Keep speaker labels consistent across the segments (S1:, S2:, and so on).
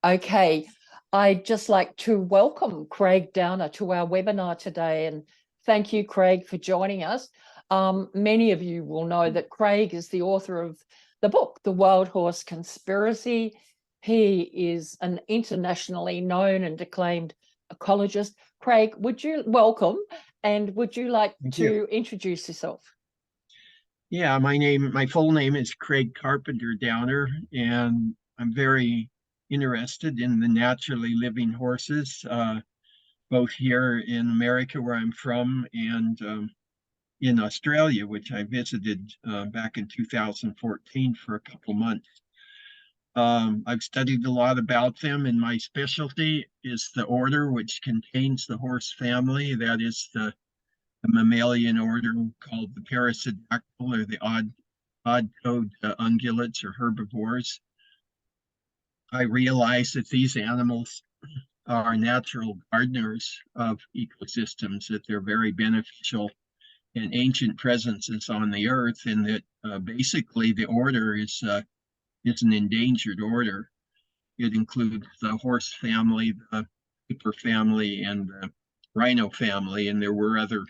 S1: Okay, I'd just like to welcome Craig Downer to our webinar today, and thank you, Craig, for joining us. Many of you will know that Craig is the author of the book, The Wild Horse Conspiracy. He is an internationally known and acclaimed ecologist. Craig, welcome, and would you like
S2: Thank you.
S1: to introduce yourself?
S2: Yeah, my full name is Craig Carpenter Downer, and I'm very interested in the naturally living horses, both here in America, where I'm from, and in Australia, which I visited back in 2014 for a couple months. I've studied a lot about them, and my specialty is the order which contains the horse family. That is the mammalian order called the Perissodactyl, or the odd-toed ungulates or herbivores. I realize that these animals are natural gardeners of ecosystems, that they're very beneficial and ancient presences on the earth, and that basically the order is an endangered order. It includes the horse family, the hipper family, and the rhino family, and there were other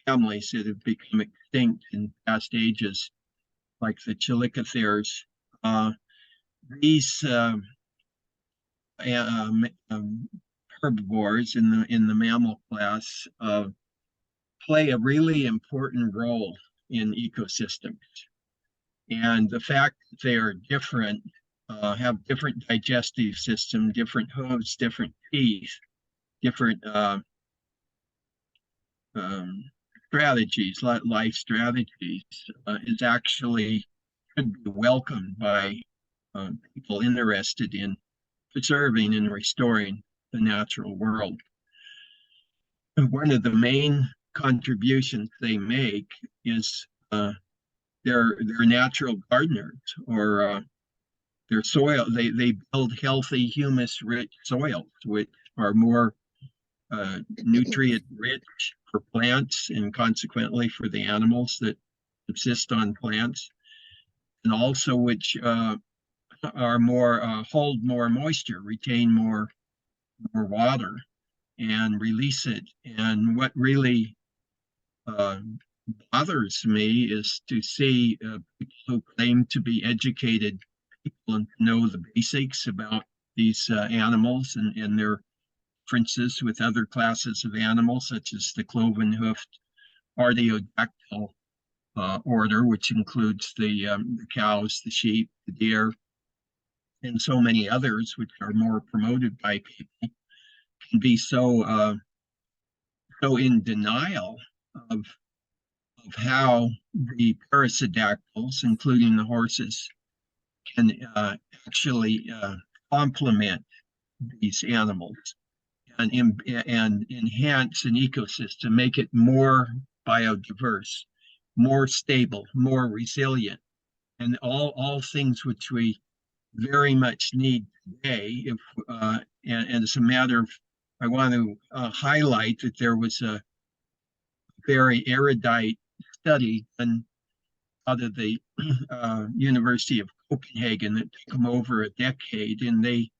S2: families that have become extinct in past ages, like the chilicotheres. These herbivores in the mammal class play a really important role in ecosystems. And the fact that they are different, have different digestive system, different hooves, different teeth, different strategies, life strategies, is actually should be welcomed by people interested in preserving and restoring the natural world. And one of the main contributions they make is they're natural gardeners, or their soil. They build healthy, humus-rich soils, which are more nutrient-rich for plants, and consequently for the animals that subsist on plants, and also which are more hold more moisture, retain more water, and release it. And what really bothers me is to see people who claim to be educated people and know the basics about these animals and their differences with other classes of animals, such as the cloven-hoofed artiodactyl order, which includes the cows, the sheep, the deer, and so many others, which are more promoted by people, can be so in denial of how the perissodactyls, including the horses, can actually complement these animals and enhance an ecosystem, make it more biodiverse, more stable, more resilient, and all things which we very much need today. And as a matter of, I want to highlight that there was a very erudite study done out of the University of Copenhagen that took them over a decade, and they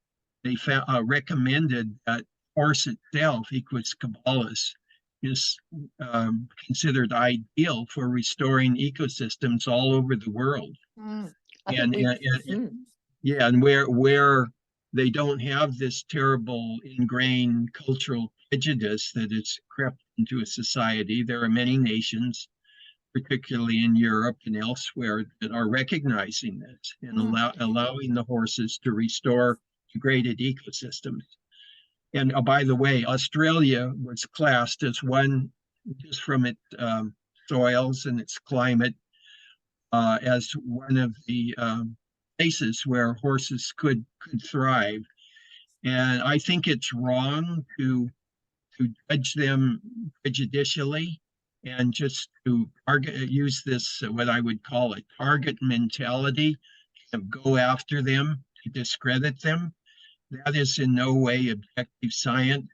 S2: recommended that horse itself, Equus caballus, is considered ideal for restoring ecosystems all over the world. And yeah, and where they don't have this terrible ingrained cultural prejudice that has crept into a society, there are many nations, particularly in Europe and elsewhere, that are recognizing this and allowing the horses to restore degraded ecosystems. And by the way, Australia was classed as one, just from its soils and its climate, as one of the places where horses could thrive. And I think it's wrong to judge them prejudicially and just to use this, what I would call a target mentality, to go after them, to discredit them. That is in no way objective science.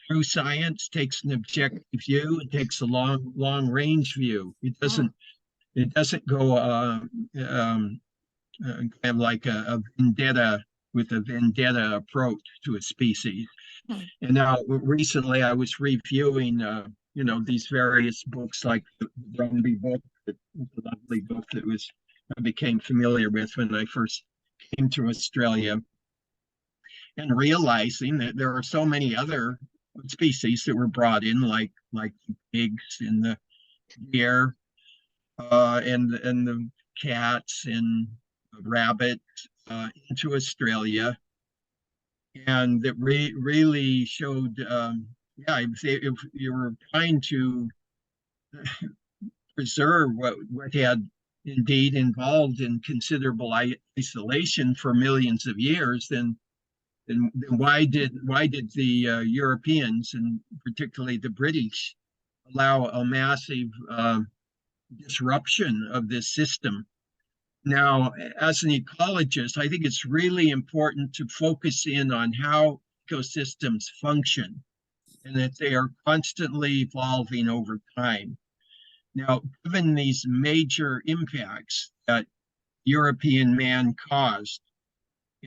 S2: True science takes an objective view. It takes a long range view. It doesn't go kind of like a vendetta with a vendetta approach to a species.
S1: Hmm.
S2: And now recently I was reviewing, these various books like the Brumbies book, the lovely book that I became familiar with when I first came to Australia, and realizing that there are so many other species that were brought in, like the pigs and the deer, and the cats and rabbits into Australia, and that really showed, yeah, if you were trying to preserve what had indeed involved in considerable isolation for millions of years, then why did the Europeans, and particularly the British, allow a massive disruption of this system? Now, as an ecologist, I think it's really important to focus in on how ecosystems function and that they are constantly evolving over time. Now, given these major impacts that European man caused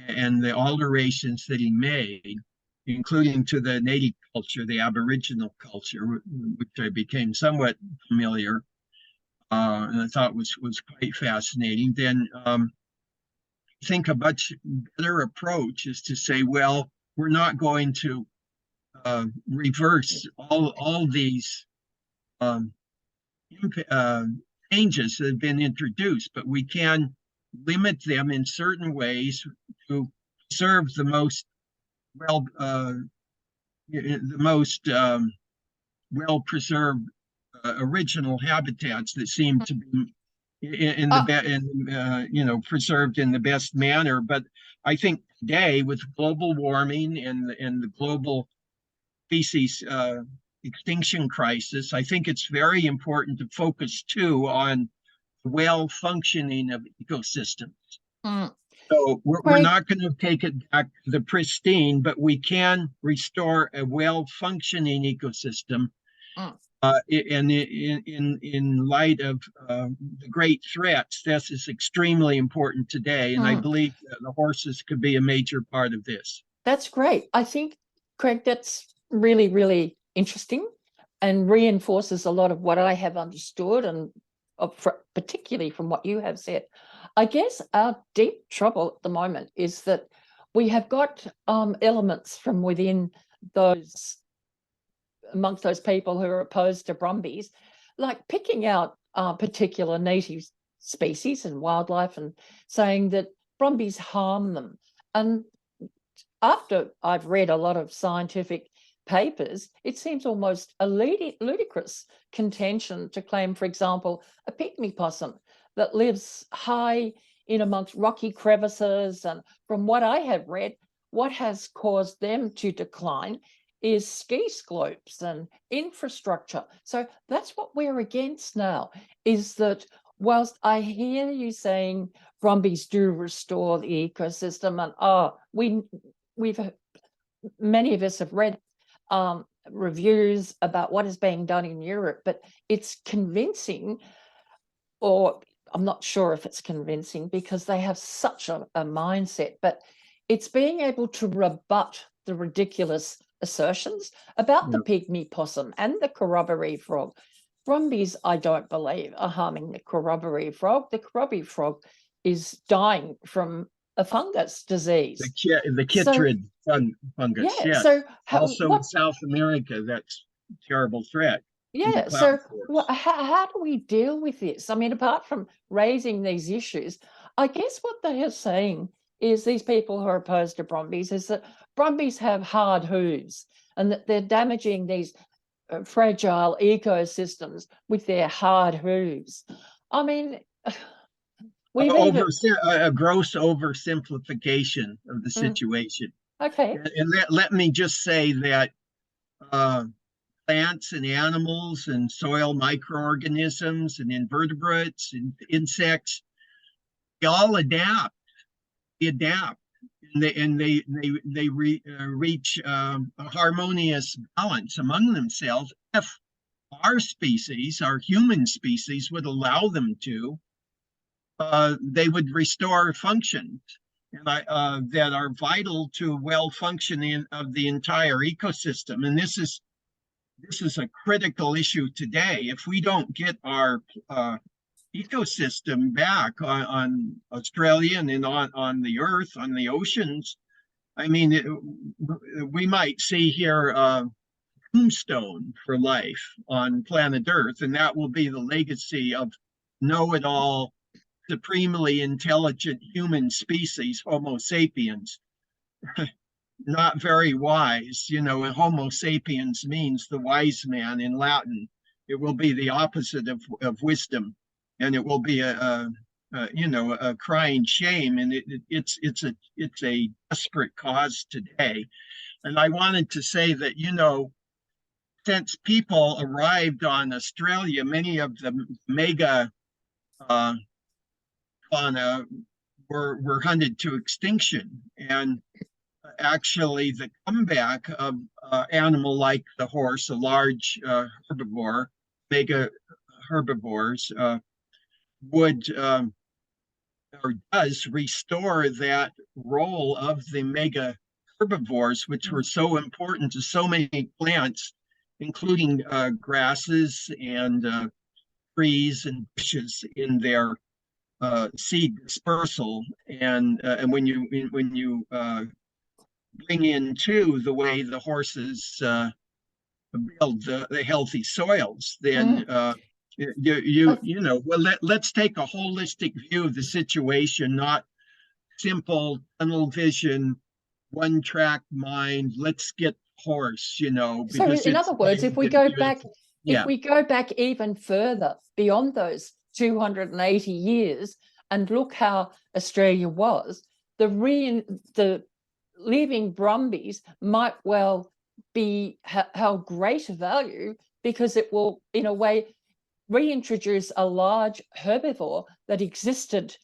S2: and the alterations that he made, including to the native culture, the Aboriginal culture, which I became somewhat familiar, and I thought was quite fascinating, then I think a much better approach is to say, well, we're not going to reverse all these um, changes that have been introduced, but we can limit them in certain ways to preserve the most well well preserved original habitats that seem to be preserved in the best manner. But I think today, with global warming and the global species extinction crisis, I think it's very important to focus too on well functioning of ecosystems.
S1: Mm.
S2: So we're
S1: Craig,
S2: not going to take it back to the pristine, but we can restore a well functioning ecosystem.
S1: mm,
S2: And in light of the great threats, this is extremely important today. And I
S1: mm.
S2: believe that the horses could be a major part of this.
S1: That's great. I think, Craig, that's really, really interesting and reinforces a lot of what I have understood, and particularly from what you have said. I guess our deep trouble at the moment is that we have got elements from within those, amongst those people who are opposed to Brumbies, like picking out particular native species and wildlife and saying that Brumbies harm them. And after I've read a lot of scientific papers, it seems almost a ludicrous contention to claim, for example, a pygmy possum that lives high in amongst rocky crevices. And from what I have read, what has caused them to decline is ski slopes and infrastructure. So that's what we're against now, is that whilst I hear you saying Brumbies do restore the ecosystem, and many of us have read reviews about what is being done in Europe, but it's convincing, or I'm not sure if it's convincing because they have such a mindset, but it's being able to rebut the ridiculous assertions about the pygmy possum and the corroboree frog. Brumbies, I don't believe, are harming the corroboree frog. The corroboree frog is dying from a fungus disease.
S2: The chytrid fungus,
S1: Yeah.
S2: yes.
S1: So
S2: Also in South America, that's a terrible threat.
S1: Yeah. So how do we deal with this? I mean, apart from raising these issues, I guess what they are saying is, these people who are opposed to Brumbies, is that Brumbies have hard hooves and that they're damaging these fragile ecosystems with their hard hooves. I mean, we've even...
S2: a gross oversimplification of the situation.
S1: Okay.
S2: And let me just say that plants and animals and soil microorganisms and invertebrates and insects, they all adapt. They adapt, and they reach a harmonious balance among themselves if our species, our human species, would allow them to. They would restore function. and that are vital to well functioning of the entire ecosystem. And this is a critical issue today. If we don't get our ecosystem back on Australia and on the Earth, on the oceans, I mean, we might see here tombstone for life on planet Earth, and that will be the legacy of know-it-all, supremely intelligent human species, Homo sapiens. Not very wise, you know. Homo sapiens means the wise man in Latin. It will be the opposite of wisdom, and it will be a crying shame, and it's a desperate cause today. And I wanted to say that, you know, since people arrived on Australia, many of the mega uh, fauna were hunted to extinction. And actually, the comeback of animal like the horse, a large herbivore, mega herbivores, would or does restore that role of the mega herbivores, which were so important to so many plants, including grasses and trees and bushes in their seed dispersal. And when you bring in too the way the horses build the healthy soils, then you know, well, let's take a holistic view of the situation, not simple tunnel vision, one track mind. Let's get horse, you know,
S1: So
S2: because
S1: in
S2: it's
S1: other words, if we go back,
S2: yeah.
S1: if we go back even further beyond those 280 years and look how Australia was, the leaving Brumbies might well be how great a value, because it will, in a way, reintroduce a large herbivore that existed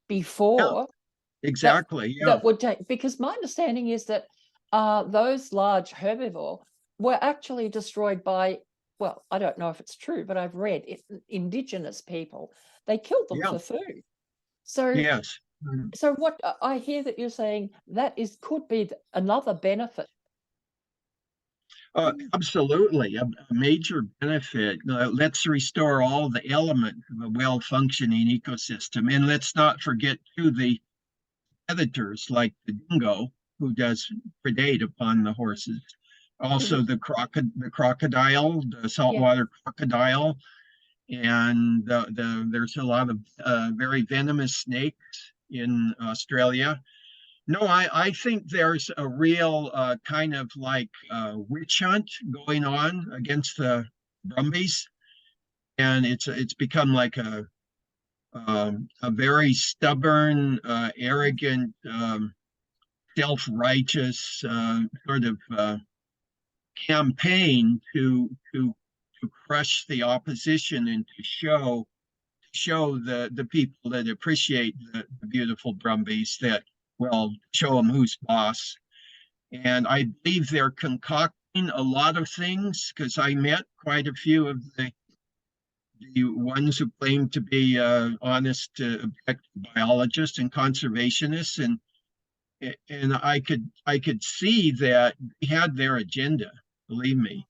S1: before.
S2: Exactly.
S1: That would take, because my understanding is that those large herbivore were actually destroyed by, well, I don't know if it's true, but I've read it, indigenous people. They killed them for food. So
S2: yes.
S1: so what I hear that you're saying, that could be another benefit.
S2: Absolutely, a major benefit. Let's restore all the elements of a well-functioning ecosystem, and let's not forget too the predators like the dingo, who does predate upon the horses. Also, the crocodile, the saltwater crocodile, and there's a lot of very venomous snakes in Australia. No, I think there's a real kind of like witch hunt going on against the Brumbies, and it's become like a very stubborn, arrogant, self-righteous sort of campaign to crush the opposition and to show the people that appreciate the beautiful Brumbies that, well, show them who's boss. And I believe they're concocting a lot of things, because I met quite a few of the ones who claim to be honest, objective biologists and conservationists, and I could see that they had their agenda. Believe me,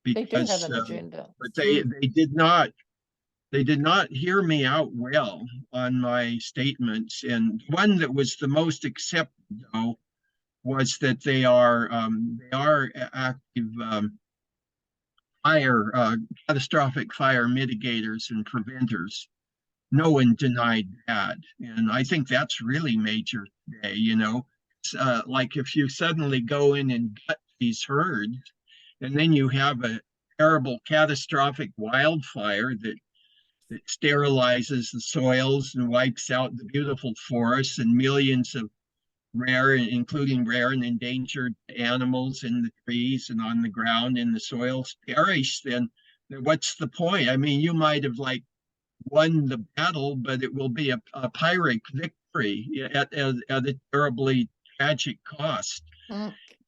S2: because
S1: they do have an agenda,
S2: but they did not hear me out well on my statements. And one that was the most accepted, though, was that they are active catastrophic fire mitigators and preventers. No one denied that, and I think that's really major today. You know, like if you suddenly go in and gut these herds, and then you have a terrible catastrophic wildfire that sterilizes the soils and wipes out the beautiful forests, and millions of rare, including rare and endangered animals in the trees and on the ground in the soils perish, then what's the point? I mean, you might have like won the battle, but it will be a pyrrhic victory at a terribly tragic cost.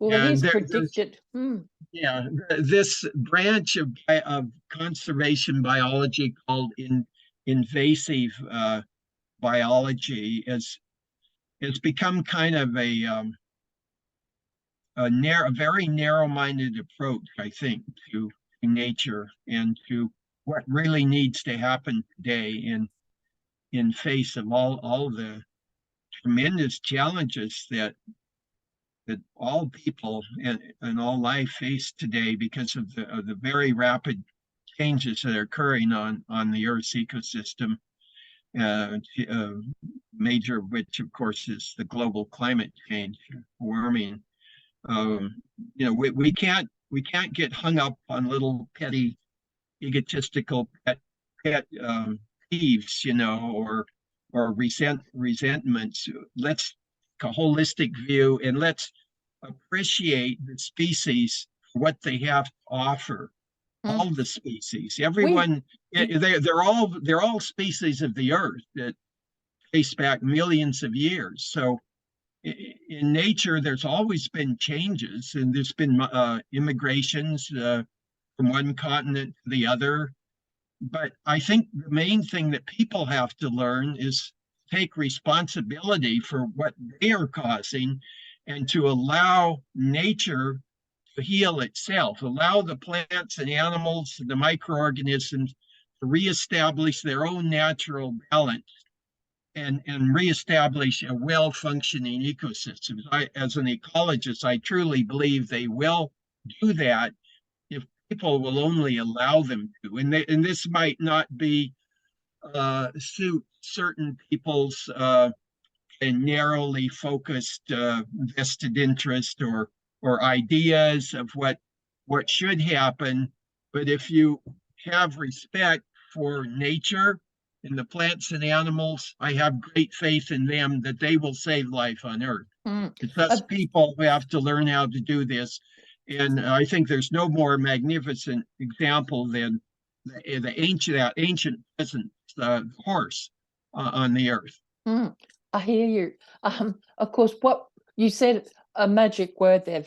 S1: Well, it is predicted.
S2: Yeah, this branch of conservation biology called invasive biology it's become kind of a very narrow-minded approach, I think, to nature and to what really needs to happen today in face of all the tremendous challenges that all people and all life face today because of the very rapid changes that are occurring on the Earth's ecosystem. Major of which, of course, is the global climate change, warming. We can't get hung up on little petty, egotistical pet peeves, or resentments. Let's take a holistic view and let's appreciate the species for what they have to offer. All the species, everyone, they're all species of the earth that trace back millions of years. So in nature, there's always been changes, and there's been immigrations from one continent to the other. But I think the main thing that people have to learn is take responsibility for what they are causing and to allow nature to heal itself, allow the plants and animals, the microorganisms to reestablish their own natural balance and reestablish a well-functioning ecosystem. As an ecologist, I truly believe they will do that if people will only allow them to. And this might not be suit certain people's narrowly focused vested interest or ideas of what should happen. But if you have respect for nature and the plants and animals, I have great faith in them that they will save life on Earth. It's us people who have to learn how to do this. And I think there's no more magnificent example than the ancient peasant horse on the Earth.
S1: I hear you. Of course, what you said, a magic word there,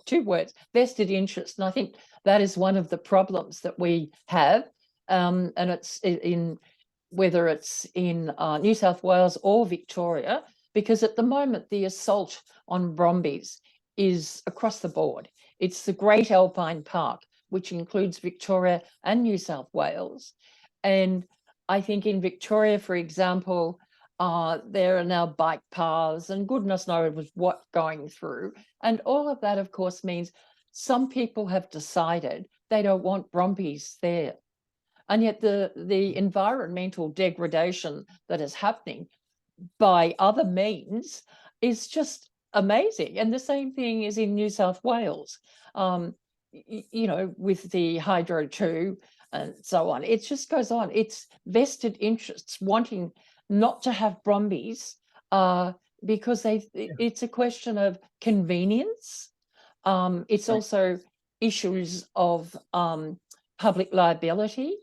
S1: two words, vested interest. And I think that is one of the problems that we have. And it's whether it's in New South Wales or Victoria, because at the moment the assault on Brumbies is across the board. It's the Great Alpine Park, which includes Victoria and New South Wales. And I think in Victoria, for example, there are now bike paths and goodness knows what going through. And all of that, of course, means some people have decided they don't want Brumbies there. And yet the environmental degradation that is happening by other means is just amazing. And the same thing is in New South Wales, with the Hydro 2 and so on. It just goes on. It's vested interests wanting not to have Brumbies because it's a question of convenience. It's also issues of public liability.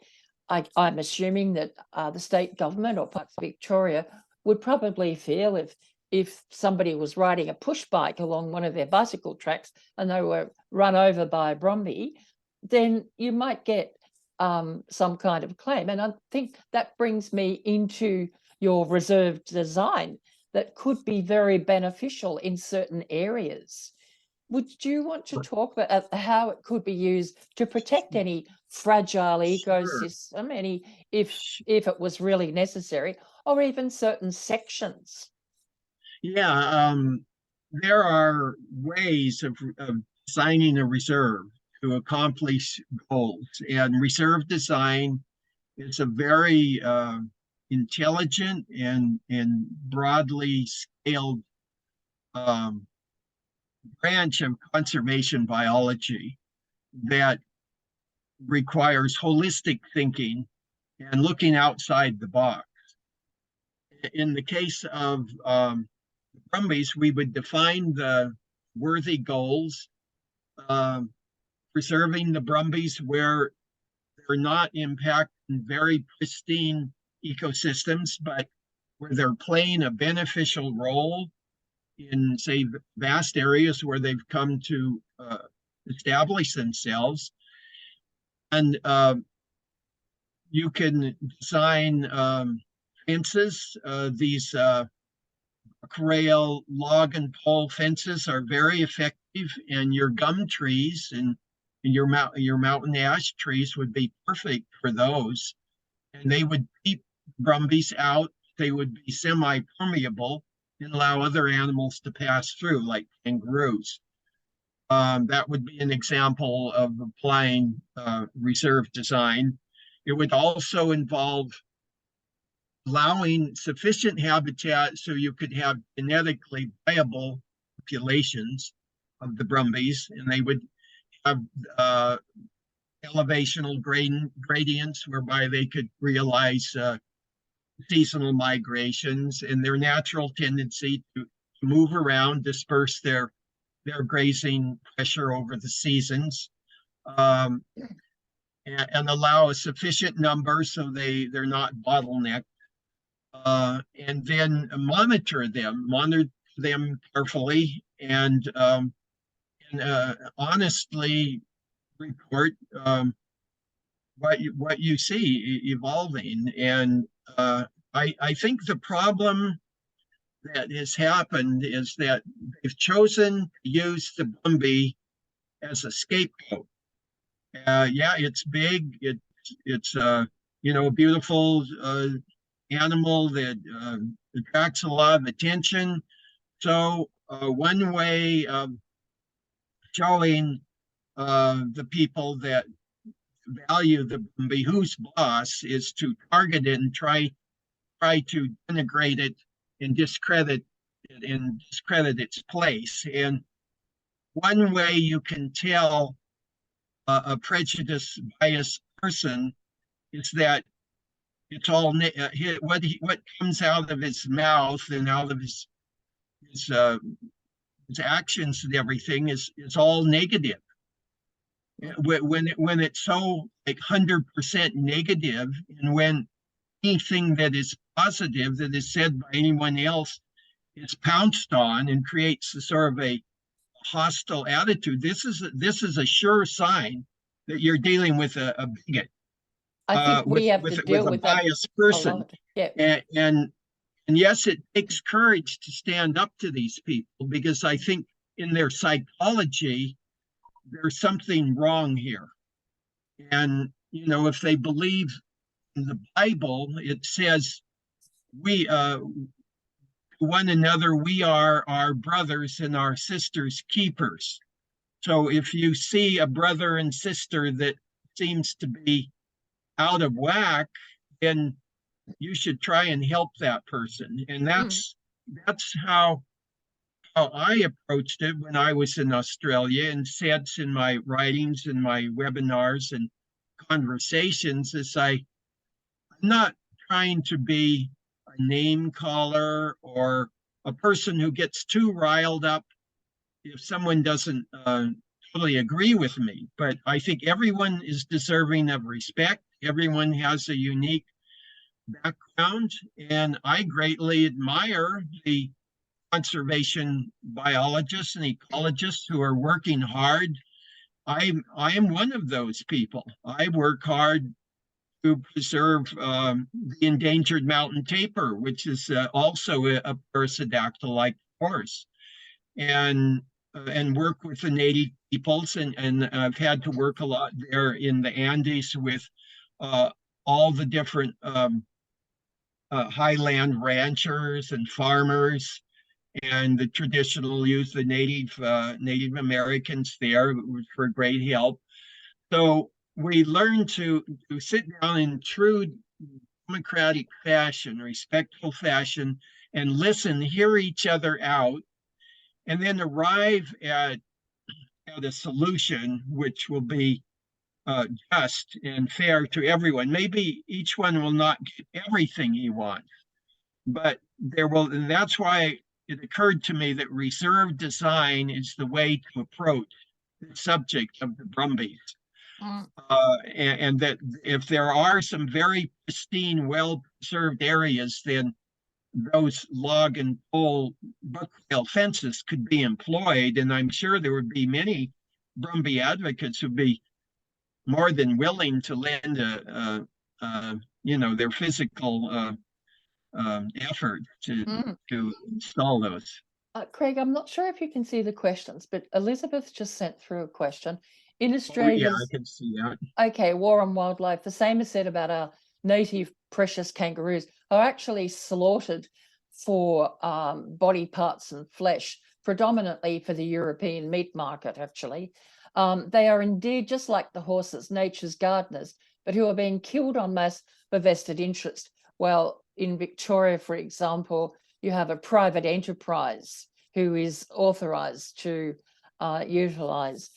S1: I'm assuming that the state government or parts of Victoria would probably feel if somebody was riding a push bike along one of their bicycle tracks and they were run over by a Brumbie, then you might get some kind of claim. And I think that brings me into your reserve design that could be very beneficial in certain areas. Would you want to talk about how it could be used to protect any fragile ecosystem, if it was really necessary, or even certain sections?
S2: Yeah, there are ways of designing a reserve to accomplish goals, and reserve design is a very intelligent and broadly scaled branch of conservation biology that requires holistic thinking and looking outside the box. In the case of Brumbies, we would define the worthy goals, preserving the Brumbies where they're not impacting very pristine ecosystems, but where they're playing a beneficial role in, say, vast areas where they've come to establish themselves. And you can design fences, these truck rail, log and pole fences are very effective, and your gum trees and your mountain ash trees would be perfect for those. And they would keep Brumbies out. They would be semi-permeable and allow other animals to pass through, like kangaroos. That would be an example of applying reserve design. It would also involve allowing sufficient habitat so you could have genetically viable populations of the Brumbies, and they would have elevational gradients whereby they could realize seasonal migrations and their natural tendency to move around, disperse their grazing pressure over the seasons, and allow a sufficient number so they're not bottlenecked, and then monitor them carefully, and honestly report what you see evolving. And I think the problem that has happened is that they've chosen to use the Brumby as a scapegoat. Yeah, it's big. It's a beautiful animal that attracts a lot of attention. So one way of showing the people that value the Brumby who's boss is to target it and try to denigrate it and discredit its place. And one way you can tell a prejudice biased person is that it's all what comes out of his mouth and out of his actions and everything is all negative. When it's so like 100% negative, and when anything that is positive that is said by anyone else is pounced on and creates a sort of a hostile attitude, this is a sure sign that you're dealing with a bigot.
S1: I think we have to deal with
S2: a biased person.
S1: Yeah.
S2: And yes, it takes courage to stand up to these people, because I think in their psychology, there's something wrong here. And, if they believe in the Bible, it says, we, one another, we are our brothers and our sisters' keepers. So if you see a brother and sister that seems to be out of whack, then you should try and help that person. And that's how I approached it when I was in Australia, and since in my writings and my webinars and conversations, is I'm not trying to be a name caller or a person who gets too riled up if someone doesn't totally agree with me. But I think everyone is deserving of respect. Everyone has a unique background, and I greatly admire the conservation biologists and ecologists who are working hard. I am one of those people. I work hard to preserve the endangered mountain tapir, which is also a pterodactyl like horse, and work with the native peoples, and I've had to work a lot there in the Andes with all the different highland ranchers and farmers, and the traditional use the Native Americans there for great help. So we learn to sit down in true democratic fashion, respectful fashion, and listen, hear each other out, and then arrive at a solution which will be just and fair to everyone. Maybe each one will not get everything he wants, but there will, and that's why it occurred to me that reserve design is the way to approach the subject of the Brumbies. And that if there are some very pristine, well-preserved areas, then those log and pole bucktail fences could be employed. And I'm sure there would be many Brumby advocates who'd be more than willing to lend their physical effort
S1: Mm.
S2: to install those.
S1: Craig, I'm not sure if you can see the questions, but Elizabeth just sent through a question. In
S2: Oh, yeah, I
S1: Australia's,
S2: can see that.
S1: okay, war on wildlife, the same is said about our native precious kangaroos are actually slaughtered for body parts and flesh, predominantly for the European meat market, actually. They are indeed just like the horses, nature's gardeners, but who are being killed en masse for vested interest. Well, in Victoria, for example, you have a private enterprise who is authorised to utilise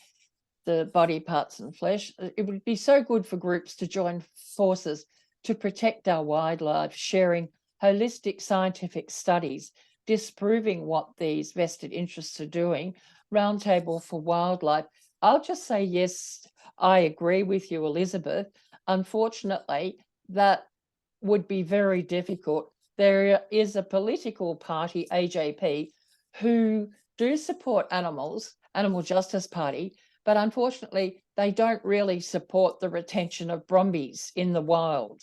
S1: the body parts and flesh. It would be so good for groups to join forces to protect our wildlife, sharing holistic scientific studies, disproving what these vested interests are doing. Roundtable for Wildlife. I'll just say, yes, I agree with you, Elizabeth. Unfortunately, that would be very difficult. There is a political party, AJP, who do support animals, Animal Justice Party, but unfortunately, they don't really support the retention of Brumbies in the wild.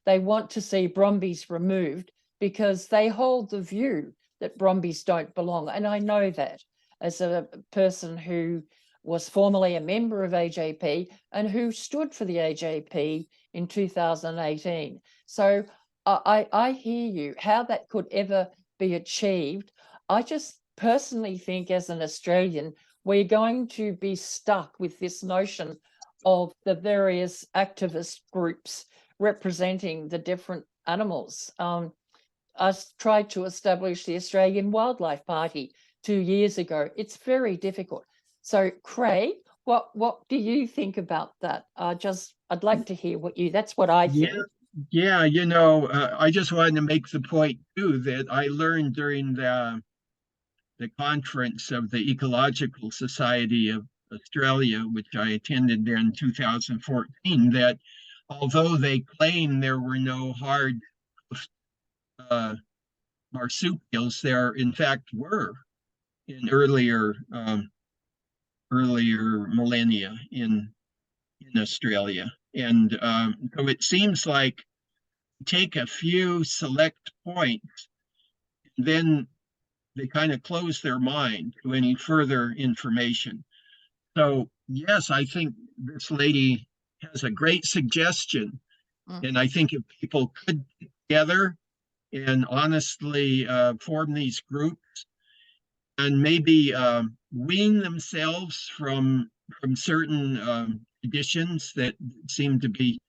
S1: They want to see Brumbies removed because they hold the view that Brumbies don't belong. And I know that as a person who was formerly a member of AJP and who stood for the AJP in 2018. So I hear you, how that could ever be achieved. I just personally think as an Australian, we're going to be stuck with this notion of the various activist groups representing the different animals. I tried to establish the Australian Wildlife Party 2 years ago. It's very difficult. So, Craig, what do you think about that? I'd like to hear that's what I
S2: Yeah,
S1: think.
S2: yeah, I just wanted to make the point too that I learned during the conference of the Ecological Society of Australia, which I attended in 2014, that although they claim there were no hard uh, marsupials, there in fact were in earlier millennia in Australia. And so it seems like take a few select points, then they kind of close their mind to any further information. So, yes, I think this lady has a great suggestion.
S1: Mm.
S2: And I think if people could get together and honestly form these groups and maybe wean themselves from certain traditions that seem to be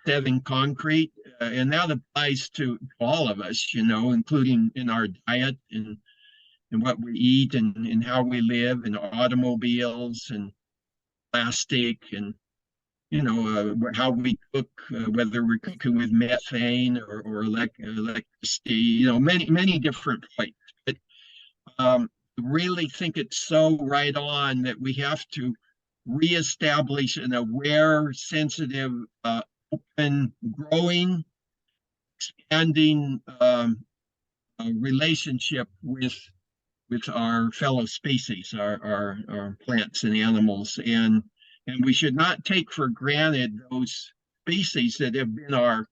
S2: set in concrete, and that applies to all of us, including in our diet and what we eat and how we live, and automobiles and plastic and how we cook, whether we're cooking with methane or electricity, many different points. But really think it's so right on that we have to reestablish an aware, sensitive, open, growing, expanding relationship with our fellow species, our plants and animals, and we should not take for granted those species that have been our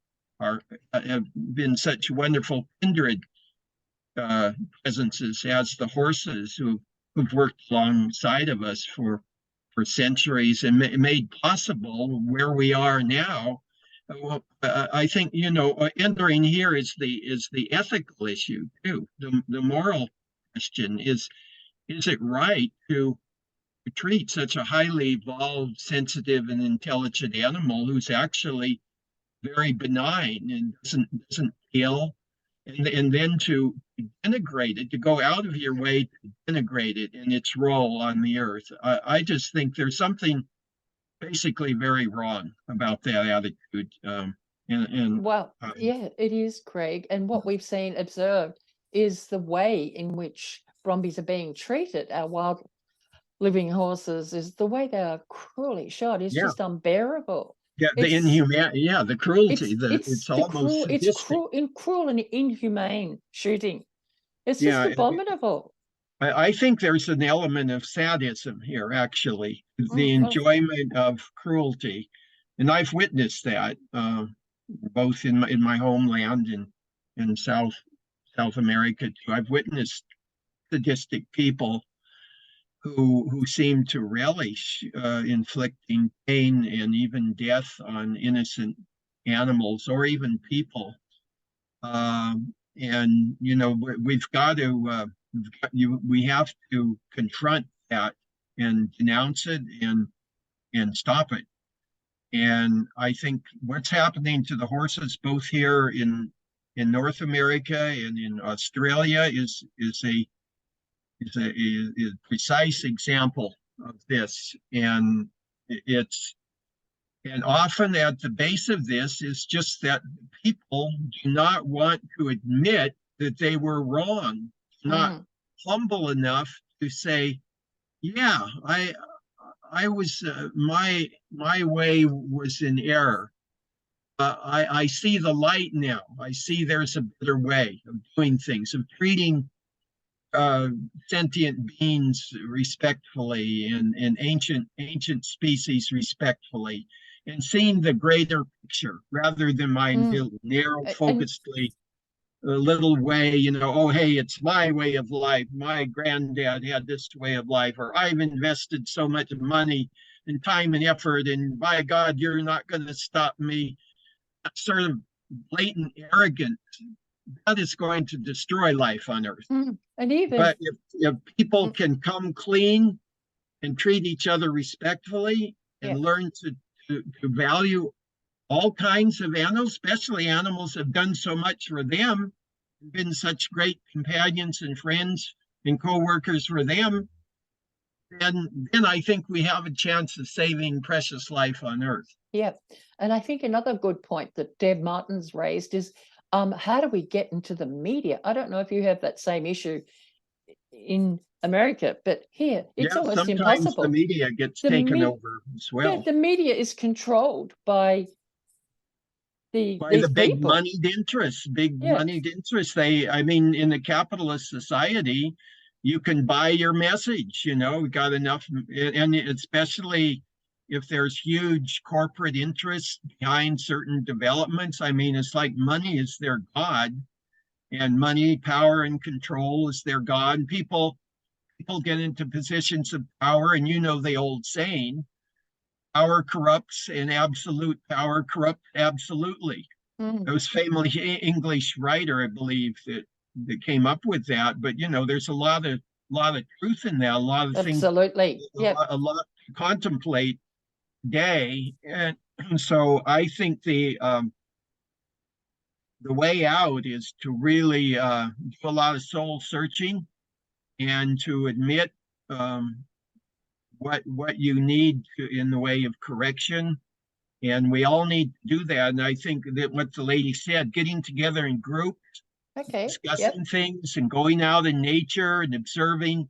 S2: have been such wonderful kindred presences as the horses who've worked alongside of us for centuries and made possible where we are now. Well, I think entering here is the ethical issue too. The moral question is it right to treat such a highly evolved, sensitive, and intelligent animal who's actually very benign and doesn't feel, and then to denigrate it, to go out of your way to denigrate it in its role on the earth. I just think there's something basically very wrong about that attitude. And
S1: Well, yeah, it is, Craig. And what we've observed is the way in which Brumbies are being treated, our wild living horses, is the way they are cruelly shot is
S2: yeah,
S1: just unbearable.
S2: yeah, the
S1: It's
S2: the cruelty,
S1: it's
S2: it's
S1: the
S2: almost sadistic.
S1: cruel and inhumane shooting. It's just
S2: Yeah,
S1: abominable.
S2: I think there's an element of sadism here, actually, the
S1: Well,
S2: enjoyment of cruelty, and I've witnessed that both in my homeland in South America too. I've witnessed sadistic people who seem to relish inflicting pain and even death on innocent animals or even people. And you know, we've got to we have to confront that and denounce it and stop it. And I think what's happening to the horses, both here in North America and in Australia, is a precise example of this. And it's and often at the base of this is just that people do not want to admit that they were wrong, not humble enough to say, yeah, I was my way was in error. I see the light now. I see there's a better way of doing things, of treating sentient beings respectfully and ancient species respectfully, and seeing the greater picture rather than my narrow, focusedly little way, you know, oh, hey, it's my way of life. My granddad had this way of life, or I've invested so much money and time and effort, and by God, you're not going to stop me. That sort of blatant arrogance, that is going to destroy life on Earth.
S1: And even,
S2: but if people can come clean and treat each other respectfully and learn to value all kinds of animals, especially animals that have done so much for them, been such great companions and friends and co-workers for them, then I think we have a chance of saving precious life on Earth.
S1: Yeah. And I think another good point that Deb Martin's raised is how do we get into the media? I don't know if you have that same issue in America, but here it's almost
S2: sometimes
S1: impossible.
S2: The media gets taken over as well.
S1: Yeah, the media is controlled by these
S2: big
S1: people.
S2: moneyed interests, moneyed interests. I mean, in the capitalist society, you can buy your message, you know, we got enough, and especially if there's huge corporate interests behind certain developments. I mean, it's like money is their god, and money, power, and control is their god. People get into positions of power, and you know the old saying, power corrupts and absolute power corrupts absolutely. It was famous English writer, I believe, that came up with that. But you know, there's a lot of truth in that, a lot of things, a lot to contemplate today. And so I think the way out is to really do a lot of soul searching and to admit what you need in the way of correction. And we all need to do that. And I think that what the lady said, getting together in groups, discussing things and going out in nature and observing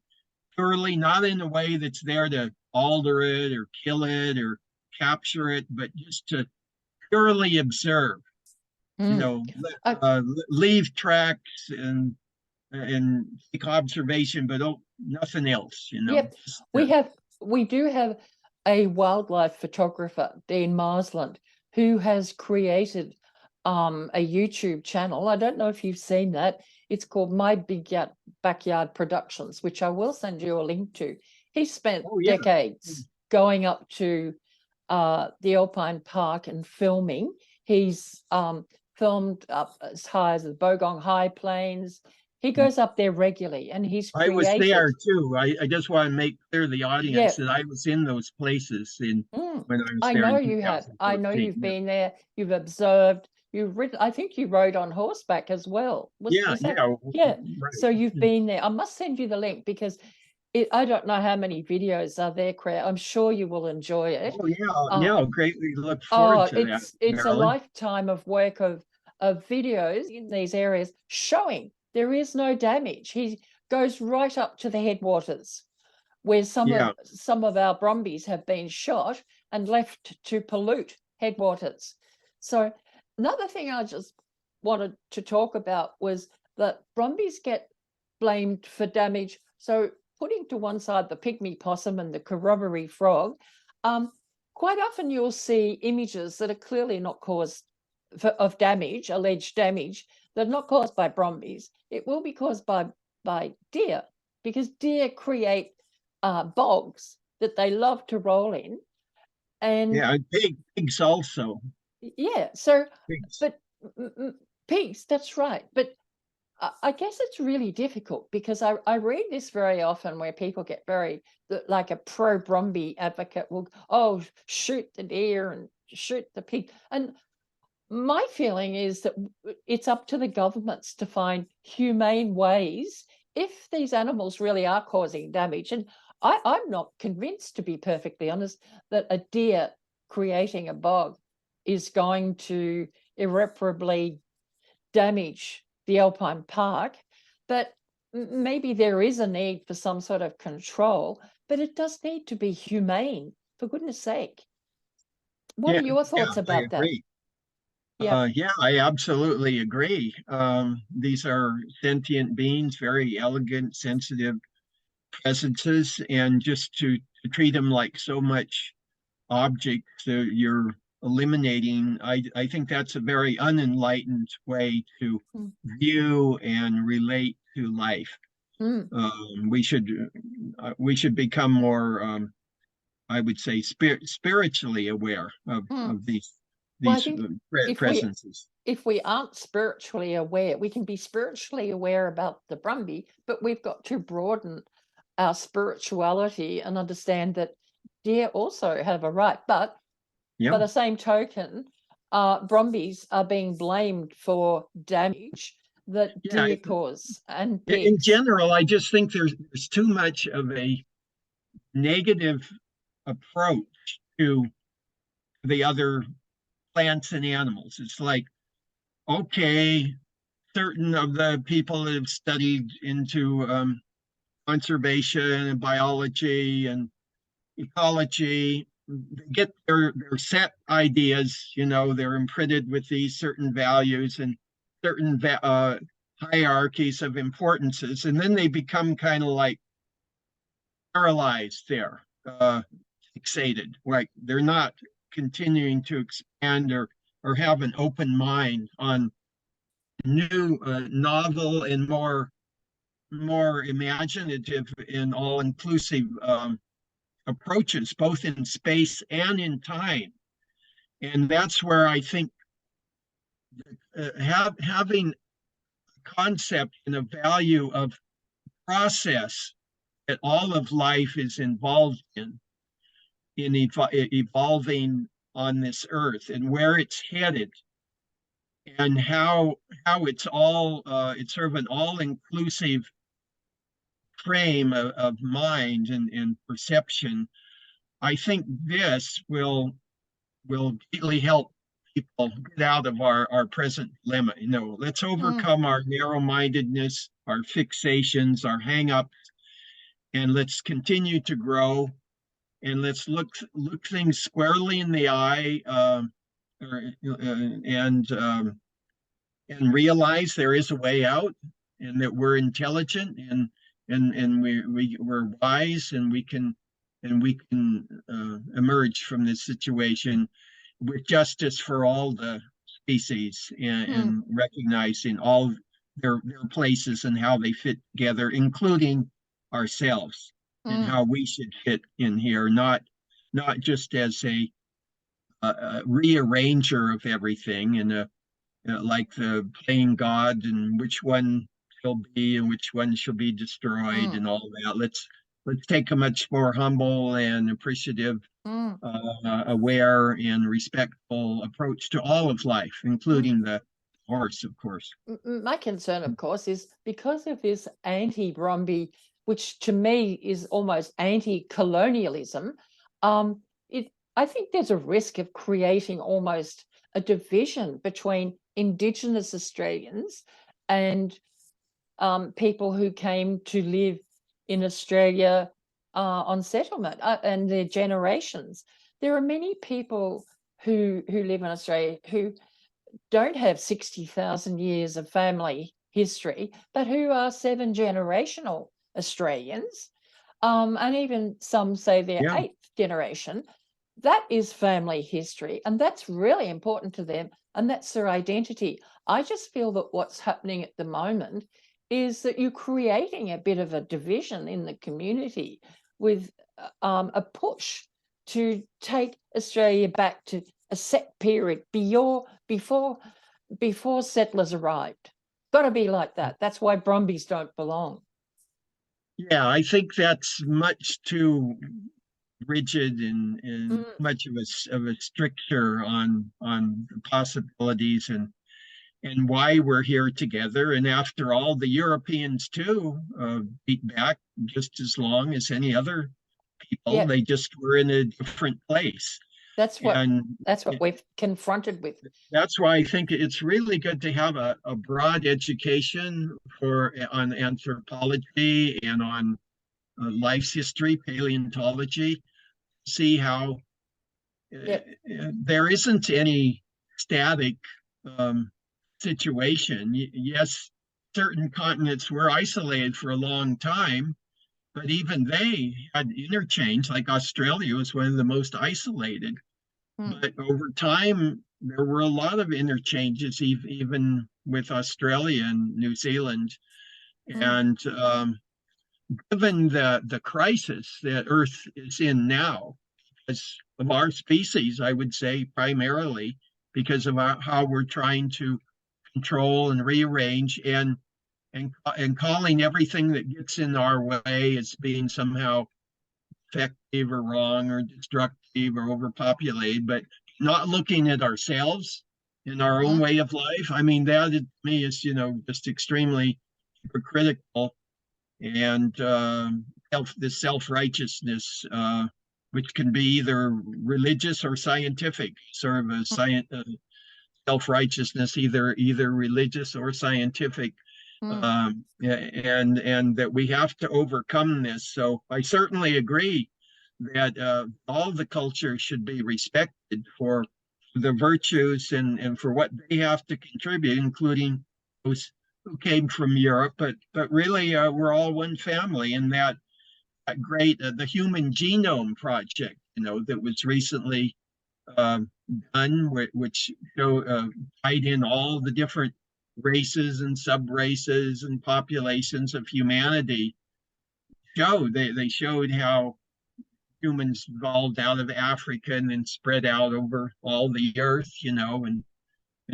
S2: purely, not in a way that's there to alter it or kill it or capture it, but just to purely observe, you know, leave tracks and take observation, but nothing else, you know.
S1: We do have a wildlife photographer, Dean Marsland, who has created a YouTube channel. I don't know if you've seen that. It's called My Big Backyard Productions, which I will send you a link to. He spent decades going up to the Alpine Park and filming. He's filmed up as high as the Bogong High Plains. He goes up there regularly, and he's created.
S2: I was there too. I just want to make clear to the audience that I was in those places when I was there.
S1: I know you have. I know you've been there. You've observed. You've ridden. I think you rode on horseback as well.
S2: Yeah.
S1: Right. So you've been there. I must send you the link because I don't know how many videos are there, Craig. I'm sure you will enjoy it.
S2: Oh yeah, greatly look forward to that.
S1: It's a lifetime of work of videos in these areas showing there is no damage. He goes right up to the headwaters where some of our Brumbies have been shot and left to pollute headwaters. So another thing I just wanted to talk about was that Brumbies get blamed for damage. So putting to one side the pygmy possum and the corroboree frog, quite often you'll see images that are clearly not caused of damage, alleged damage, that are not caused by Brumbies. It will be caused by deer, because deer create bogs that they love to roll in. And
S2: Yeah, and pigs also.
S1: yeah, so,
S2: Pigs.
S1: but pigs, that's right. But I guess it's really difficult, because I read this very often, where people get very, like a pro-Brumby advocate will, oh, shoot the deer and shoot the pig. And my feeling is that it's up to the governments to find humane ways if these animals really are causing damage. And I'm not convinced, to be perfectly honest, that a deer creating a bog is going to irreparably damage the Alpine Park. But maybe there is a need for some sort of control, but it does need to be humane, for goodness sake. What are your thoughts
S2: I
S1: about that?
S2: agree.
S1: Yeah.
S2: Yeah, I absolutely agree. These are sentient beings, very elegant, sensitive presences, and just to treat them like so much objects that you're eliminating, I think that's a very unenlightened way to
S1: Mm.
S2: view and relate to life.
S1: Mm.
S2: We should become more, I would say, spiritually aware
S1: Mm.
S2: of these
S1: Well, I
S2: these
S1: think if we
S2: presences.
S1: if we aren't spiritually aware, we can be spiritually aware about the Brumby, but we've got to broaden our spirituality and understand that deer also have a right. But
S2: Yeah,
S1: by the same token, Brumbies are being blamed for damage that
S2: yeah.
S1: deer cause, and
S2: In
S1: pigs.
S2: general, I just think there's too much of a negative approach to the other plants and animals. It's like, okay, certain of the people that have studied into conservation and biology and ecology get their set ideas, they're imprinted with these certain values and certain hierarchies of importances, and then they become kind of like paralyzed there, fixated, like they're not continuing to expand or have an open mind on new, novel and more imaginative and all-inclusive approaches, both in space and in time. And that's where I think having a concept and a value of process that all of life is involved in evolving on this earth, and where it's headed, and how it's sort of an all-inclusive frame of mind and perception. I think this will greatly help people get out of our present dilemma. Let's
S1: Mm.
S2: overcome our narrow-mindedness, our fixations, our hang-ups, and let's continue to grow, and let's look things squarely in the eye, and realize there is a way out, and that we're intelligent, and we're wise, and we can emerge from this situation with justice for all the species,
S1: Mm.
S2: and recognizing all their places and how they fit together, including ourselves, and
S1: Mm.
S2: how we should fit in here, not just as a rearranger of everything, and like the playing God, and which one shall be and which one shall be destroyed,
S1: Mm.
S2: and all that. Let's take a much more humble and appreciative,
S1: Mm.
S2: aware and respectful approach to all of life,
S1: Mm.
S2: including the horse, of course.
S1: My concern, of course, is because of this anti-Brumby, which to me is almost anti-colonialism. I think there's a risk of creating almost a division between Indigenous Australians and people who came to live in Australia on settlement, and their generations. There are many people who live in Australia who don't have 60,000 years of family history, but who are 7 generational Australians, and even some say they're
S2: Yeah,
S1: 8th generation. That is family history, and that's really important to them. and that's their identity. I just feel that what's happening at the moment is that you're creating a bit of a division in the community with a push to take Australia back to a set period before settlers arrived. Got to be like that. That's why Brumbies don't belong.
S2: Yeah, I think that's much too rigid and much of a stricture on the possibilities and why we're here together. And after all, the Europeans too beat back just as long as any other people.
S1: Yeah,
S2: They just were in a different place.
S1: that's what
S2: And
S1: we've confronted with.
S2: that's why I think it's really good to have a broad education on anthropology and on life's history, paleontology, see how
S1: Yep.
S2: there isn't any static situation. Yes, certain continents were isolated for a long time, but even they had interchange, like Australia was one of the most isolated. But over time, there were a lot of interchanges, even with Australia and New Zealand. And given the crisis that Earth is in now, because of our species, I would say primarily because of how we're trying to control and rearrange and calling everything that gets in our way as being somehow effective or wrong or destructive or overpopulated, but not looking at ourselves and our own way of life. I mean, that to me is, just extremely hypocritical and this self-righteousness, which can be either religious or scientific, sort of a self-righteousness, either religious or scientific, and that we have to overcome this. So I certainly agree that all the cultures should be respected for the virtues and for what they have to contribute, including those who came from Europe. But really, we're all one family. And that great the Human Genome Project, that was recently done, which tied in all the different races and sub-races and populations of humanity. They showed how humans evolved out of Africa and then spread out over all the earth, and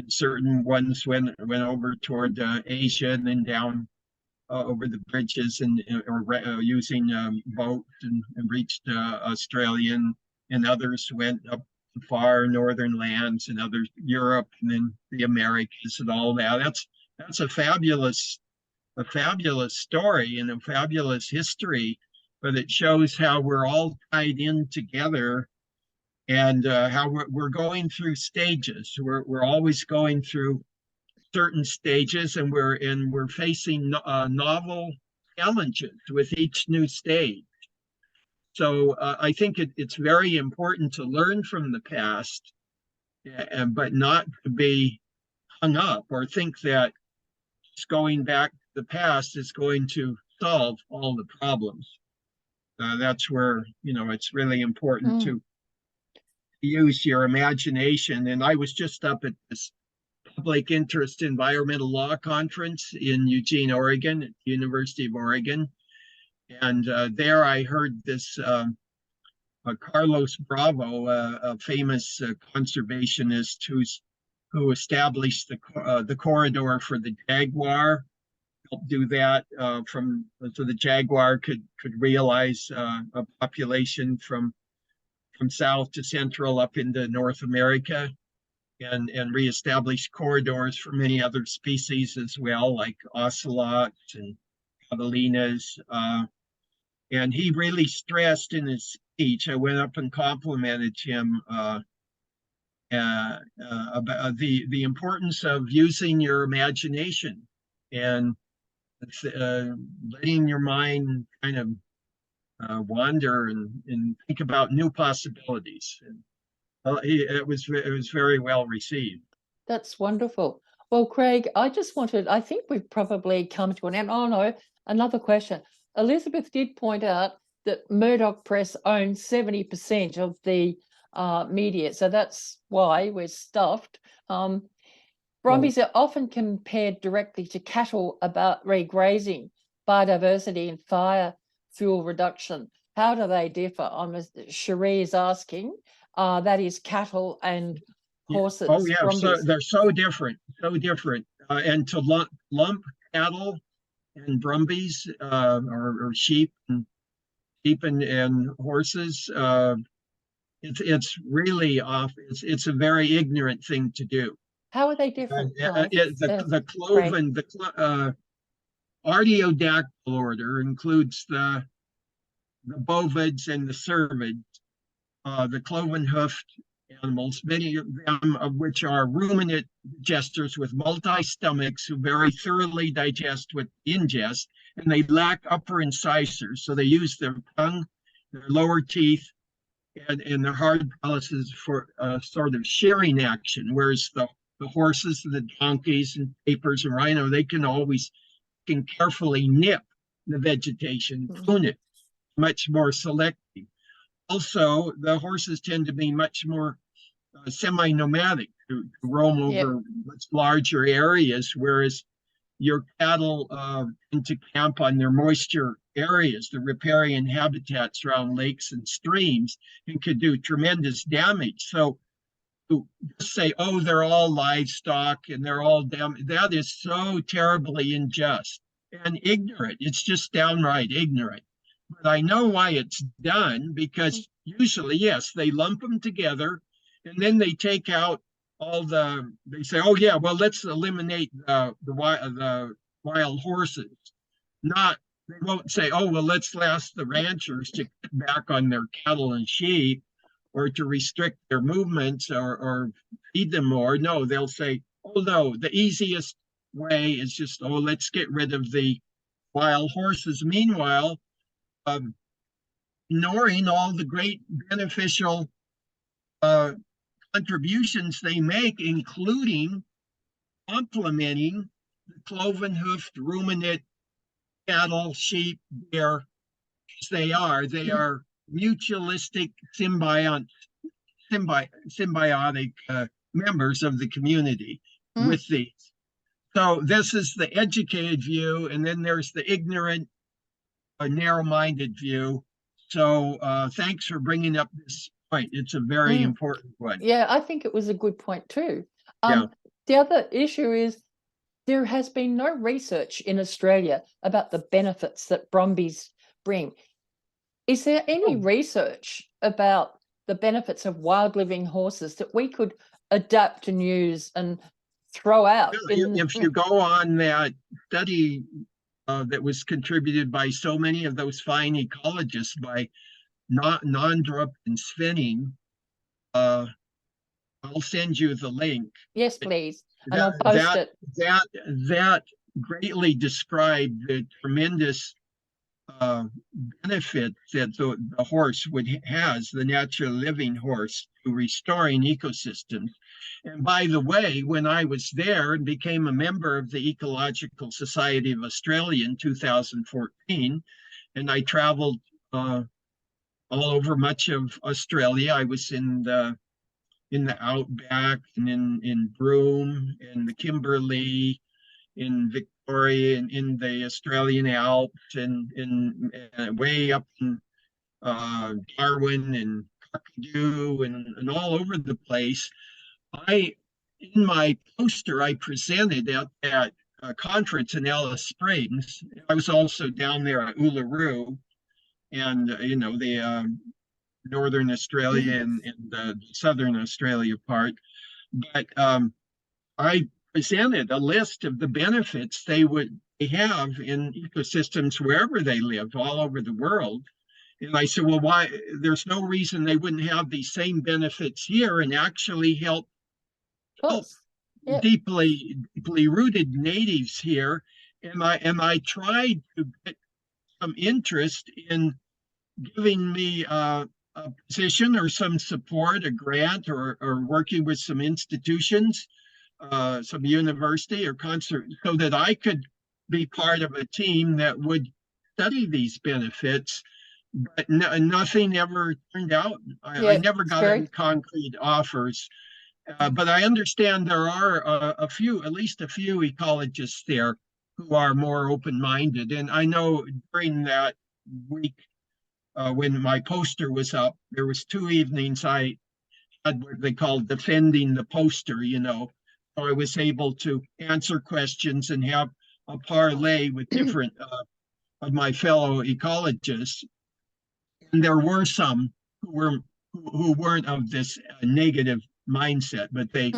S2: certain ones went over toward Asia and then down over the bridges or using boats and reached Australia, and others went up to far northern lands and others Europe and then the Americas and all that. That's a fabulous story and a fabulous history, but it shows how we're all tied in together and how we're going through stages. We're always going through certain stages, and we're facing novel challenges with each new stage. So I think it's very important to learn from the past, but not to be hung up or think that just going back to the past is going to solve all the problems. That's where it's really important to use your imagination. And I was just up at this public interest environmental law conference in Eugene, Oregon, at the University of Oregon. And there I heard this Carlos Bravo, a famous conservationist who established the corridor for the jaguar, helped do that so the jaguar could realize a population from south to central up into North America, and reestablish corridors for many other species as well, like ocelots and javelinas. And he really stressed in his speech, I went up and complimented him about the importance of using your imagination and letting your mind kind of wander and think about new possibilities. And it was very well received.
S1: That's wonderful. Well, Craig, I think we've probably come to an end. Oh, no, another question. Elizabeth did point out that Murdoch Press owns 70% of the media. So that's why we're stuffed. Brumbies are often compared directly to cattle about regrazing, biodiversity and fire fuel reduction. How do they differ? Cherie is asking. That is cattle and horses.
S2: Oh yeah, so
S1: Brumbies.
S2: they're so different, so different. And to lump cattle and Brumbies or sheep and horses, it's really off. It's a very ignorant thing to do.
S1: How are they different?
S2: The cloven, artiodactyl order includes the bovids and the cervids, the cloven-hoofed animals, many of them of which are ruminant digesters with multi-stomachs who very thoroughly digest with ingest, and they lack upper incisors, so they use their tongue, their lower teeth, and their hard palaces for sort of shearing action, whereas the horses, the donkeys, and tapirs and rhino, they can carefully nip the vegetation, prune it, much more selective. Also, the horses tend to be much more semi-nomadic, to roam over much larger areas, whereas your cattle tend to camp on their moisture areas, the riparian habitats around lakes and streams, and could do tremendous damage. So to say, oh, they're all livestock and they're all that is so terribly unjust and ignorant. It's just downright ignorant. But I know why it's done, because usually, yes, they lump them together and then they take out they say, oh yeah, well, let's eliminate the wild horses. They won't say, oh, well, let's ask the ranchers to cut back on their cattle and sheep or to restrict their movements or feed them more. No, they'll say, oh no, the easiest way is just, oh, let's get rid of the wild horses. Meanwhile, ignoring all the great beneficial contributions they make, including complementing the cloven-hoofed ruminant cattle, sheep, deer, as they are. They are mutualistic, symbiotic members of the community with these. So this is the educated view, and then there's the ignorant, narrow-minded view. So thanks for bringing up this point. It's a very important one.
S1: Yeah, I think it was a good point too.
S2: Yeah.
S1: The other issue is there has been no research in Australia about the benefits that Brumbies bring. Is there any research about the benefits of wild living horses that we could adapt and use and throw out?
S2: If you go on that study that was contributed by so many of those fine ecologists, by Nondrup and Svenning, I'll send you the link.
S1: Yes, please. And I'll post it.
S2: That greatly described the tremendous benefit that the horse has, the natural living horse, to restoring ecosystems. And by the way, when I was there and became a member of the Ecological Society of Australia in 2014, and I traveled all over much of Australia. I was in the outback and in Broome and the Kimberley, in Victoria and in the Australian Alps and way up in Darwin and Kakadu and all over the place. In my poster, I presented at that conference in Alice Springs. I was also down there at Uluru and, the Northern Australia and the Southern Australia part. But I presented a list of the benefits they have in ecosystems wherever they live, all over the world. And I said, well, why? There's no reason they wouldn't have these same benefits here and actually help deeply rooted natives here. And I tried to get some interest in giving me a position or some support, a grant, or working with some institutions, some university or concert, so that I could be part of a team that would study these benefits. but nothing ever turned out. I
S1: Yeah,
S2: never
S1: it's
S2: got
S1: very
S2: any concrete offers. But I understand there are a few, at least a few ecologists there who are more open-minded. And I know during that week, when my poster was up, there was 2 evenings I had what they call defending the poster, you know. So I was able to answer questions and have a parlay with different of my fellow ecologists. And there were some who weren't of this negative mindset, but they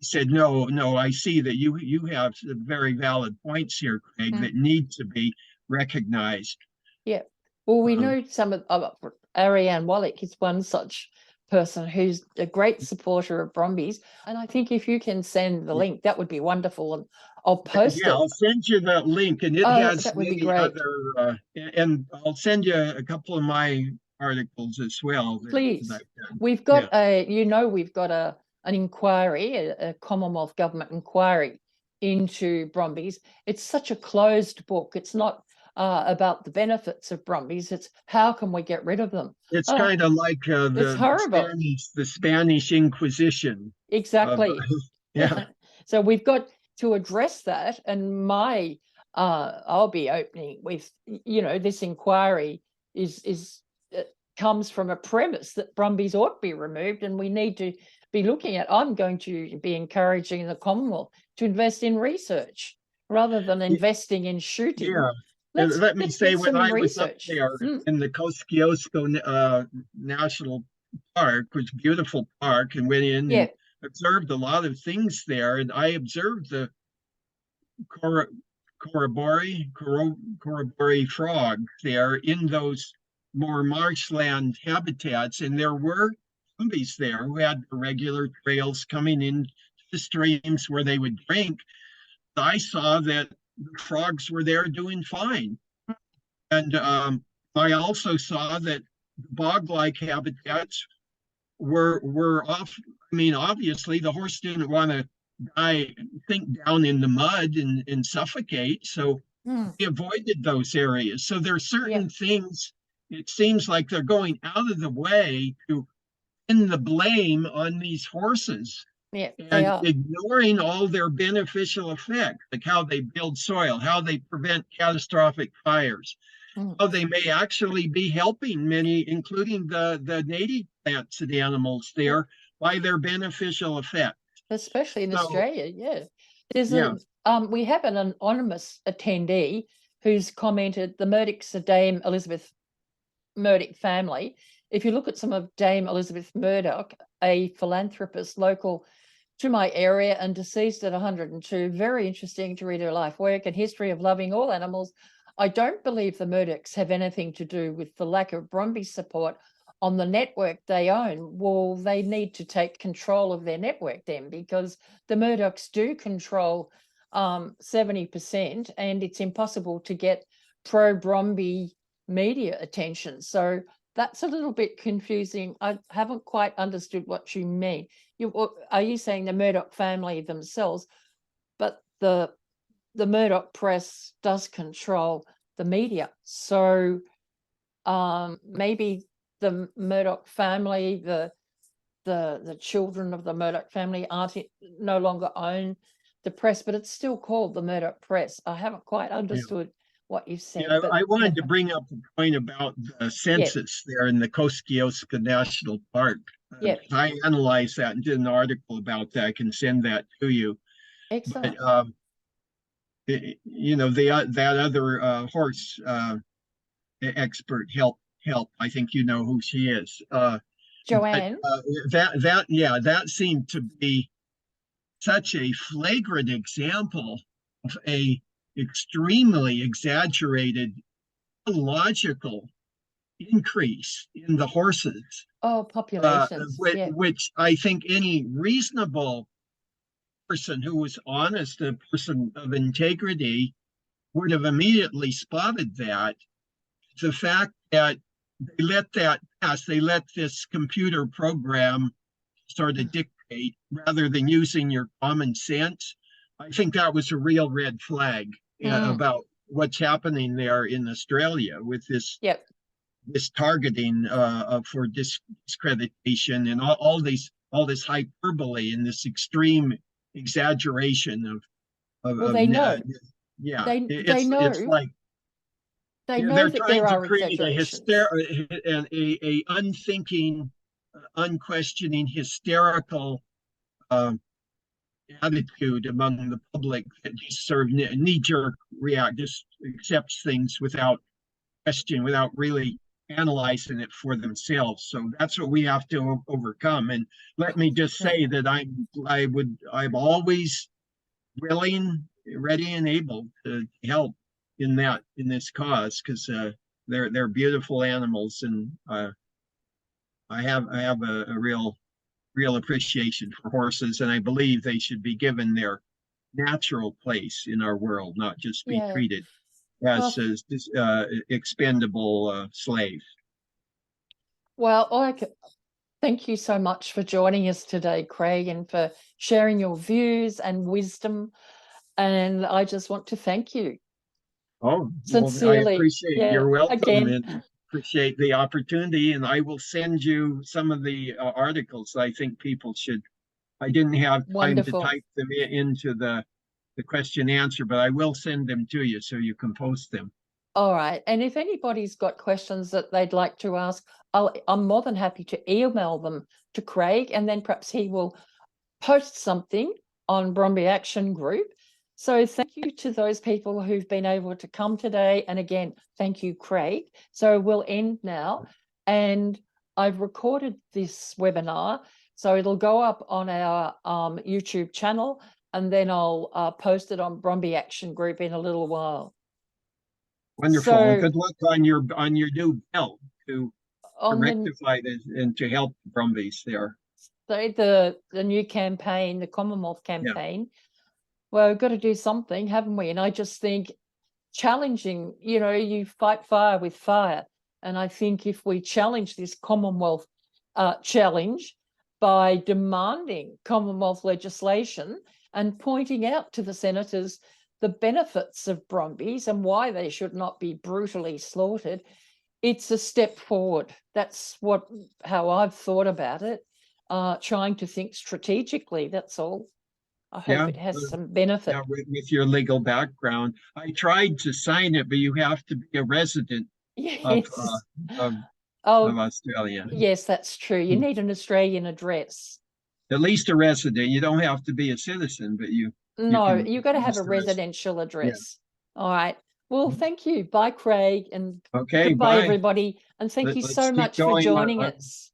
S2: said, no, no, I see that you have some very valid points here, Craig,
S1: Mm.
S2: that need to be recognized.
S1: Yeah. Well, we
S2: Um,
S1: know some of Ariane Wallach is one such person who's a great supporter of Brumbies. And I think if you can send the link, that would be wonderful. And I'll post
S2: yeah,
S1: it.
S2: I'll send you that link, and it
S1: Oh,
S2: has
S1: that would be
S2: many
S1: great.
S2: other, and I'll send you a couple of my articles as well that
S1: Please.
S2: I've done.
S1: We've
S2: Yeah,
S1: got we've got an inquiry, a Commonwealth government inquiry into Brumbies. It's such a closed book. It's not about the benefits of Brumbies. It's how can we get rid of them?
S2: it's
S1: Oh,
S2: kind of like
S1: it's horrible.
S2: The Spanish Inquisition of,
S1: Exactly.
S2: yeah,
S1: So we've got to address that. And I'll be opening with, this inquiry is comes from a premise that Brumbies ought to be removed, and we need to be looking at. I'm going to be encouraging the Commonwealth to invest in research rather than investing in shooting.
S2: yeah. And
S1: Let's
S2: let me
S1: let's
S2: say,
S1: get
S2: when
S1: some
S2: I was up
S1: research.
S2: there in the Kosciuszko National Park, which beautiful park, and went in
S1: Yeah.
S2: and observed a lot of things there, and I observed the cor- corroboree frog there in those more marshland habitats, and there were zombies there who had regular trails coming in the streams where they would drink. I saw that the frogs were there doing fine. And I also saw that bog-like habitats were off. I mean, obviously, the horse didn't want to sink down in the mud and suffocate, so
S1: Mm.
S2: we avoided those areas. So there are
S1: Yeah.
S2: certain things. It seems like they're going out of the way to pin the blame on these horses
S1: Yeah, they
S2: and
S1: are.
S2: ignoring all their beneficial effects, like how they build soil, how they prevent catastrophic fires,
S1: Mm.
S2: how they may actually be helping many, including the native plants and animals there, by their beneficial effect.
S1: Especially in
S2: So,
S1: Australia. Yeah. There's
S2: yeah,
S1: we have an anonymous attendee who's commented the Murdoch's a Dame Elizabeth Murdoch family. If you look at some of Dame Elizabeth Murdoch, a philanthropist local to my area and deceased at 102, very interesting to read her life work and history of loving all animals. I don't believe the Murdochs have anything to do with the lack of Brumby support on the network they own. Well, they need to take control of their network then, because the Murdochs do control 70%, and it's impossible to get pro-Brumby media attention. So that's a little bit confusing. I haven't quite understood what you mean. Are you saying the Murdoch family themselves, but the Murdoch press does control the media? So maybe the Murdoch family, the children of the Murdoch family no longer own the press, but it's still called the Murdoch Press. I haven't quite
S2: yeah.
S1: understood what you said,
S2: Yeah,
S1: but
S2: I wanted to
S1: never.
S2: bring up the point about the
S1: Yeah,
S2: census there in the Kosciuszko National Park.
S1: yeah,
S2: I analyzed that and did an article about that. I can send that to you. But
S1: excellent.
S2: that other horse expert help. I think you know who she is. But
S1: Joanne.
S2: that seemed to be such a flagrant example of a extremely exaggerated, illogical increase in the horses,
S1: Oh, populations. Yeah.
S2: which I think any reasonable person who was honest, a person of integrity, would have immediately spotted that. The fact that they let that pass, they let this computer program sort of dictate rather than using your common sense. I think that was a real red flag
S1: Mm.
S2: about what's happening there in Australia with this
S1: Yep.
S2: this targeting for discreditation and all this hyperbole and this extreme exaggeration
S1: Well, they know.
S2: yeah,
S1: They
S2: it's
S1: know.
S2: like
S1: They know
S2: they're
S1: that
S2: trying
S1: there
S2: to
S1: are
S2: create
S1: exaggerations.
S2: a unthinking, unquestioning, hysterical attitude among the public that just sort of knee-jerk react, just accepts things without question, without really analyzing it for themselves. So that's what we have to overcome. And let me just say that I'm always willing, ready, and able to help in this cause, because they're beautiful animals, and I have a real appreciation for horses, and I believe they should be given their natural place in our world, not just be
S1: Yeah.
S2: treated
S1: Well,
S2: as expendable slaves.
S1: well, thank you so much for joining us today, Craig, and for sharing your views and wisdom. And I just want to thank you
S2: Oh, well, I
S1: sincerely.
S2: appreciate
S1: Yeah,
S2: you're welcome,
S1: again,
S2: and appreciate the opportunity. And I will send you some of the articles I think people should. I didn't have time to
S1: wonderful.
S2: type them into the question answer, but I will send them to you so you can post them.
S1: All right. And if anybody's got questions that they'd like to ask, I'm more than happy to email them to Craig, and then perhaps he will post something on Brumby Action Group. So thank you to those people who've been able to come today. And again, thank you, Craig. So we'll end now. And I've recorded this webinar, so it'll go up on our YouTube channel, and then I'll post it on Brumby Action Group in a little while.
S2: Wonderful.
S1: So
S2: And good luck on your new bill to
S1: on the
S2: rectify this and to help Brumbies there.
S1: the new campaign, the Commonwealth
S2: Yeah.
S1: campaign, well, we've got to do something, haven't we? And I just think challenging, you fight fire with fire. And I think if we challenge this Commonwealth challenge by demanding Commonwealth legislation and pointing out to the senators the benefits of Brumbies and why they should not be brutally slaughtered, it's a step forward. That's how I've thought about it, trying to think strategically, that's all. I hope it has some benefit.
S2: Yeah, with your legal background. I tried to sign it, but you have to be a resident of
S1: Yes.
S2: of
S1: Oh,
S2: Australia.
S1: yes, that's true. You need an Australian address.
S2: At least a resident. You don't have to be a citizen, but you
S1: No,
S2: can
S1: you've got to have a
S2: use the rest.
S1: residential
S2: Yeah.
S1: address. All right. Well, thank you. Bye, Craig, and
S2: Okay,
S1: goodbye,
S2: bye.
S1: everybody. And thank you
S2: Let's
S1: so
S2: keep
S1: much for
S2: going.
S1: joining us.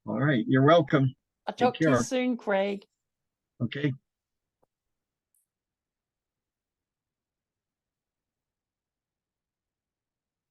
S2: All right, you're welcome.
S1: I'll
S2: Take
S1: talk to you
S2: care.
S1: soon, Craig.
S2: Okay.